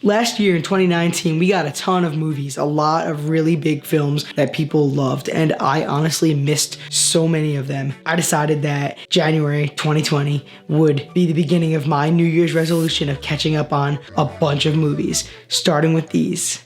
Last year in 2019, we got a ton of movies, a lot of really big films that people loved, and I honestly missed so many of them. I decided that January 2020 would be the beginning of my New Year's resolution of catching up on a bunch of movies, starting with these.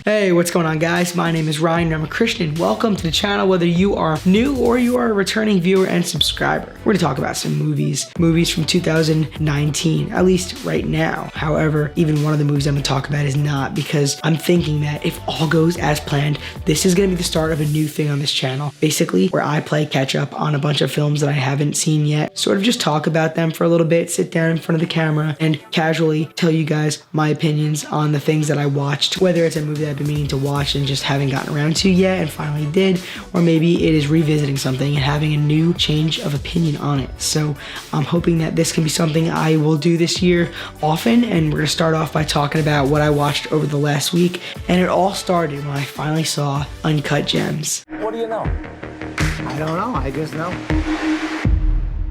Hey, what's going on, guys? My name is Ryan Ramakrishnan. Welcome to the channel, whether you are new or you are a returning viewer and subscriber. We're gonna talk about some movies from 2019, at least right now. However, even one of the movies I'm gonna talk about is not, because I'm thinking that if all goes as planned, this is gonna be the start of a new thing on this channel. Basically, where I play catch up on a bunch of films that I haven't seen yet, sort of just talk about them for a little bit, sit down in front of the camera and casually tell you guys my opinions on the things that I watched, whether it's a movie that I've been meaning to watch and just haven't gotten around to yet and finally did, or maybe it is revisiting something and having a new change of opinion on it. So I'm hoping that this can be something I will do this year often, and we're gonna start off by talking about what I watched over the last week. And it all started when I finally saw Uncut Gems. What do you know? I don't know, I just know.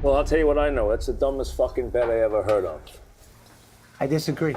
Well, I'll tell you what I know. That's the dumbest fucking bet I ever heard of. I disagree.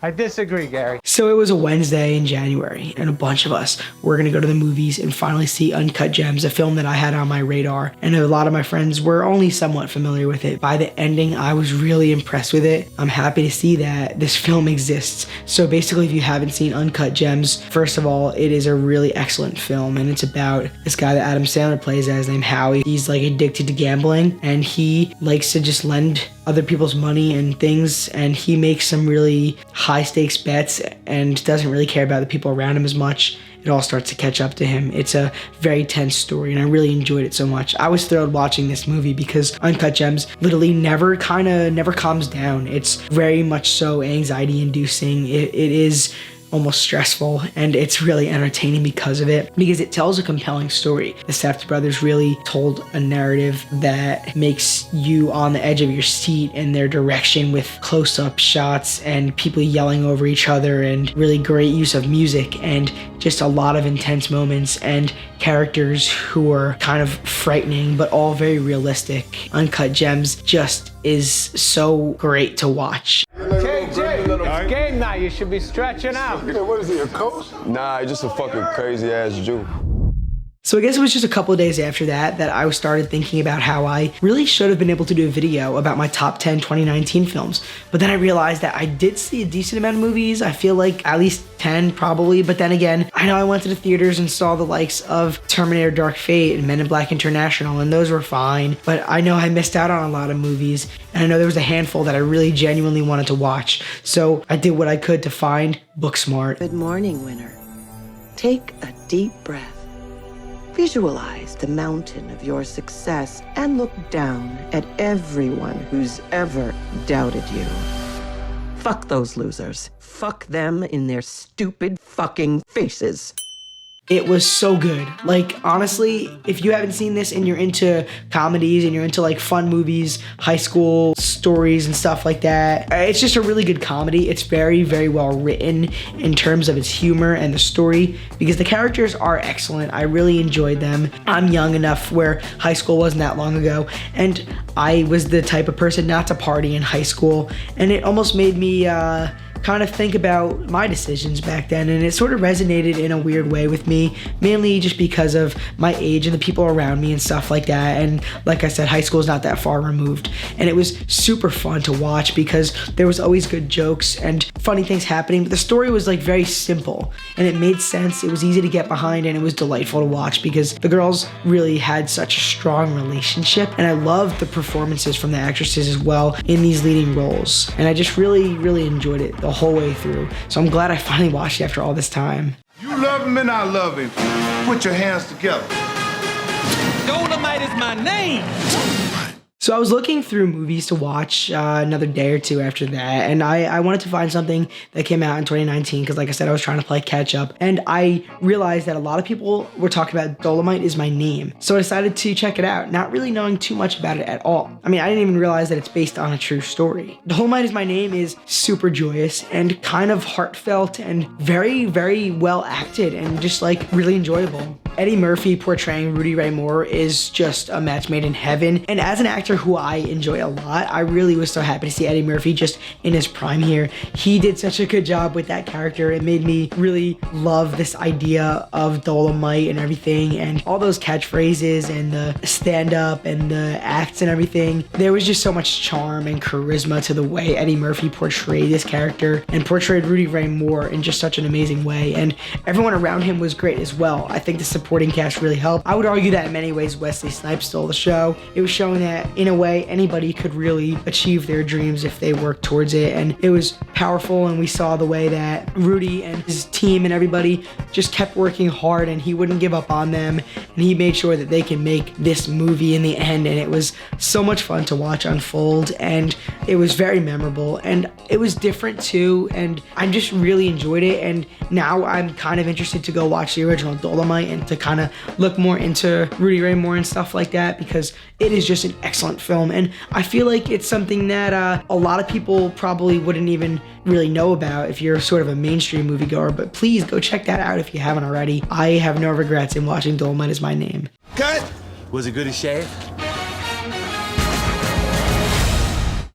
I disagree, Gary. So it was a Wednesday in January, and a bunch of us were gonna go to the movies and finally see Uncut Gems, a film that I had on my radar, and a lot of my friends were only somewhat familiar with it. By the ending, I was really impressed with it. I'm happy to see that this film exists. So basically, if you haven't seen Uncut Gems, first of all, it is a really excellent film, and it's about this guy that Adam Sandler plays as, named Howie. He's like addicted to gambling, and he likes to just lend other people's money and things, and he makes some really high stakes bets and doesn't really care about the people around him as much. It all starts to catch up to him. It's a very tense story, and I really enjoyed it so much. I was thrilled watching this movie because Uncut Gems literally never calms down. It's very much so anxiety inducing. It is almost stressful, and it's really entertaining because of it, because it tells a compelling story. The Safdie brothers really told a narrative that makes you on the edge of your seat in their direction, with close-up shots and people yelling over each other, and really great use of music, and just a lot of intense moments and characters who are kind of frightening but all very realistic. Uncut Gems just is so great to watch. JJ, it's game night. You should be stretching out. What is he, a coach? Nah, he's just a fucking crazy ass Jew. So I guess it was just a couple of days after that I started thinking about how I really should have been able to do a video about my top 10 2019 films. But then I realized that I did see a decent amount of movies. I feel like at least 10 probably. But then again, I know I went to the theaters and saw the likes of Terminator Dark Fate and Men in Black International, and those were fine. But I know I missed out on a lot of movies, and I know there was a handful that I really genuinely wanted to watch. So I did what I could to find Booksmart. Good morning, winner. Take a deep breath. Visualize the mountain of your success and look down at everyone who's ever doubted you. Fuck those losers. Fuck them in their stupid fucking faces. It was so good. Like, honestly, if you haven't seen this and you're into comedies and you're into like fun movies, high school stories and stuff like that, it's just a really good comedy. It's very, very well written in terms of its humor and the story, because the characters are excellent. I really enjoyed them. I'm young enough where high school wasn't that long ago, and I was the type of person not to party in high school, and it almost made me kind of think about my decisions back then, and it sort of resonated in a weird way with me, mainly just because of my age and the people around me and stuff like that. And like I said, high school is not that far removed, and it was super fun to watch because there was always good jokes and funny things happening, but the story was like very simple and it made sense. It was easy to get behind, and it was delightful to watch because the girls really had such a strong relationship, and I loved the performances from the actresses as well in these leading roles, and I just really, really enjoyed it the whole way through. So I'm glad I finally watched it after all this time. You love him and I love him. Put your hands together. Dolomite is my name. So I was looking through movies to watch another day or two after that, and I wanted to find something that came out in 2019 because, like I said, I was trying to play catch up, and I realized that a lot of people were talking about Dolomite Is My Name. So I decided to check it out, not really knowing too much about it at all. I mean, I didn't even realize that it's based on a true story. Dolomite Is My Name is super joyous and kind of heartfelt and very, very well acted and just like really enjoyable. Eddie Murphy portraying Rudy Ray Moore is just a match made in heaven. And as an actor who I enjoy a lot, I really was so happy to see Eddie Murphy just in his prime here. He did such a good job with that character. It made me really love this idea of Dolomite and everything, and all those catchphrases and the stand-up and the acts and everything. There was just so much charm and charisma to the way Eddie Murphy portrayed this character and portrayed Rudy Ray Moore in just such an amazing way. And everyone around him was great as well. I think the supporting cast really helped. I would argue that in many ways Wesley Snipes stole the show. It was showing that in a way anybody could really achieve their dreams if they worked towards it, and it was powerful. And we saw the way that Rudy and his team and everybody just kept working hard, and he wouldn't give up on them, and he made sure that they can make this movie in the end. And it was so much fun to watch unfold, and it was very memorable, and it was different too, and I just really enjoyed it. And now I'm kind of interested to go watch the original Dolomite and to kind of look more into Rudy Ray Moore and stuff like that, because it is just an excellent film, and I feel like it's something that a lot of people probably wouldn't even really know about if you're sort of a mainstream moviegoer. But please go check that out if you haven't already. I have no regrets in watching Dolomite Is My Name. Cut! Was it good as shave?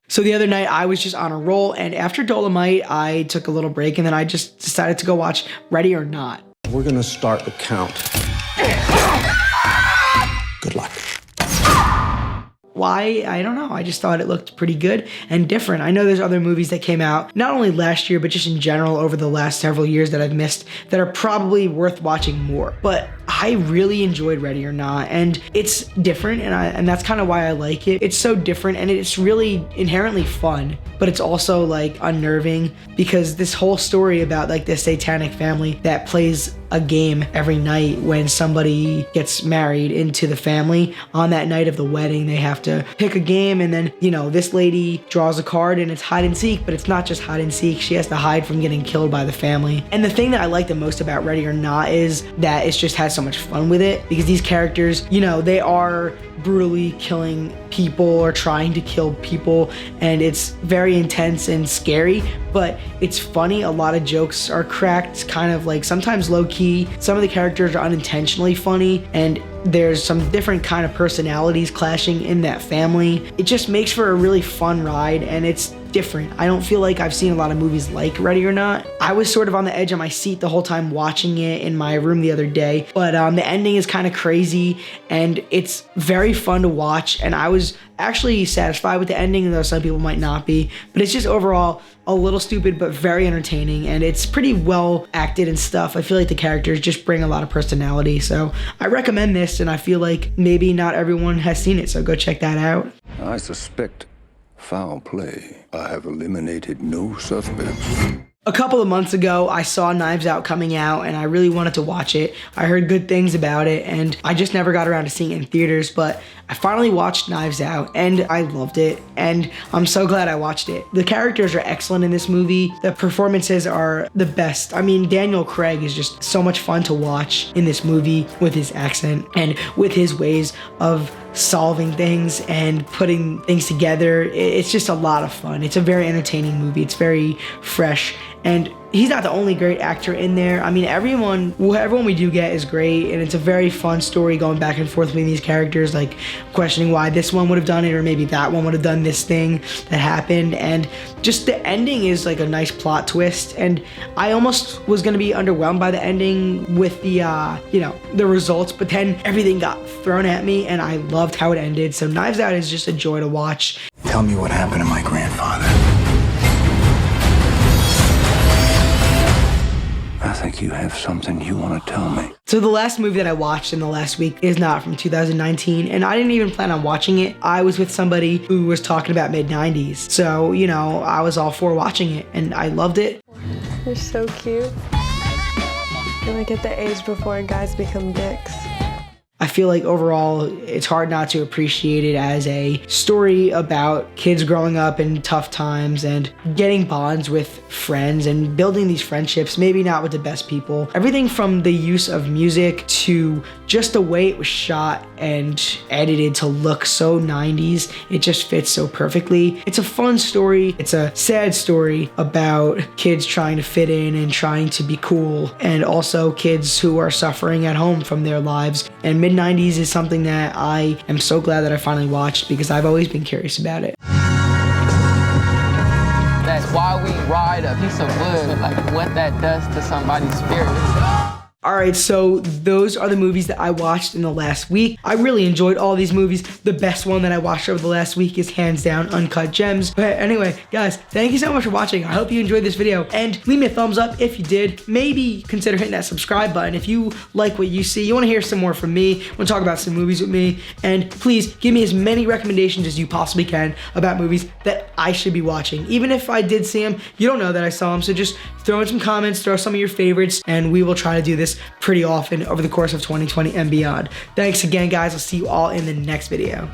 So the other night I was just on a roll, and after Dolomite I took a little break, and then I just decided to go watch Ready or Not. We're gonna start the count. Good luck. Why? I don't know. I just thought it looked pretty good and different. I know there's other movies that came out, not only last year, but just in general over the last several years that I've missed that are probably worth watching more. But I really enjoyed Ready or Not, and it's different, and that's kind of why I like it. It's so different, and it's really inherently fun, but it's also like unnerving, because this whole story about like this satanic family that plays a game every night when somebody gets married into the family. On that night of the wedding, they have to pick a game, and then, you know, this lady draws a card and it's hide and seek, but it's not just hide and seek. She has to hide from getting killed by the family. And the thing that I like the most about Ready or Not is that it just has so much fun with it, because these characters, you know, they are brutally killing people or trying to kill people, and it's very intense and scary, but it's funny. A lot of jokes are cracked, kind of like sometimes low-key. Some of the characters are unintentionally funny, and there's some different kind of personalities clashing in that family. It just makes for a really fun ride, and it's different. I don't feel like I've seen a lot of movies like Ready or Not. I was sort of on the edge of my seat the whole time watching it in my room the other day, but the ending is kind of crazy, and it's very fun to watch, and I was actually satisfied with the ending, though some people might not be. But it's just overall a little stupid, but very entertaining, and it's pretty well acted and stuff. I feel like the characters just bring a lot of personality, so I recommend this, and I feel like maybe not everyone has seen it, so go check that out. I suspect foul play. I have eliminated no suspects. A couple of months ago, I saw Knives Out coming out, and I really wanted to watch it. I heard good things about it, and I just never got around to seeing it in theaters, but I finally watched Knives Out, and I loved it, and I'm so glad I watched it. The characters are excellent in this movie. The performances are the best. I mean, Daniel Craig is just so much fun to watch in this movie with his accent and with his ways of solving things and putting things together. It's just a lot of fun. It's a very entertaining movie. It's very fresh, and he's not the only great actor in there. I mean, everyone we do get is great, and it's a very fun story going back and forth between these characters, like questioning why this one would have done it, or maybe that one would have done this thing that happened. And just the ending is like a nice plot twist, and I almost was gonna be underwhelmed by the ending with the the results, but then everything got thrown at me, and I loved how it ended. So Knives Out is just a joy to watch. Tell me what happened to my grandfather. I think you have something you want to tell me. So the last movie that I watched in the last week is not from 2019, and I didn't even plan on watching it. I was with somebody who was talking about mid-90s. So, you know, I was all for watching it, and I loved it. You're so cute. You're like at the age before guys become dicks. I feel like overall it's hard not to appreciate it as a story about kids growing up in tough times and getting bonds with friends and building these friendships, maybe not with the best people. Everything from the use of music to just the way it was shot and edited to look so 90s, it just fits so perfectly. It's a fun story. It's a sad story about kids trying to fit in and trying to be cool, and also kids who are suffering at home from their lives. And mid-90s is something that I am so glad that I finally watched because I've always been curious about it. That's why we ride a piece of wood, like what that does to somebody's spirit. All right, so those are the movies that I watched in the last week. I really enjoyed all these movies. The best one that I watched over the last week is hands down Uncut Gems. But anyway, guys, thank you so much for watching. I hope you enjoyed this video, and leave me a thumbs up if you did. Maybe consider hitting that subscribe button if you like what you see. You want to hear some more from me, want to talk about some movies with me, and please give me as many recommendations as you possibly can about movies that I should be watching. Even if I did see them, you don't know that I saw them, so just throw in some comments, throw some of your favorites, and we will try to do this pretty often over the course of 2020 and beyond. Thanks again, guys. I'll see you all in the next video.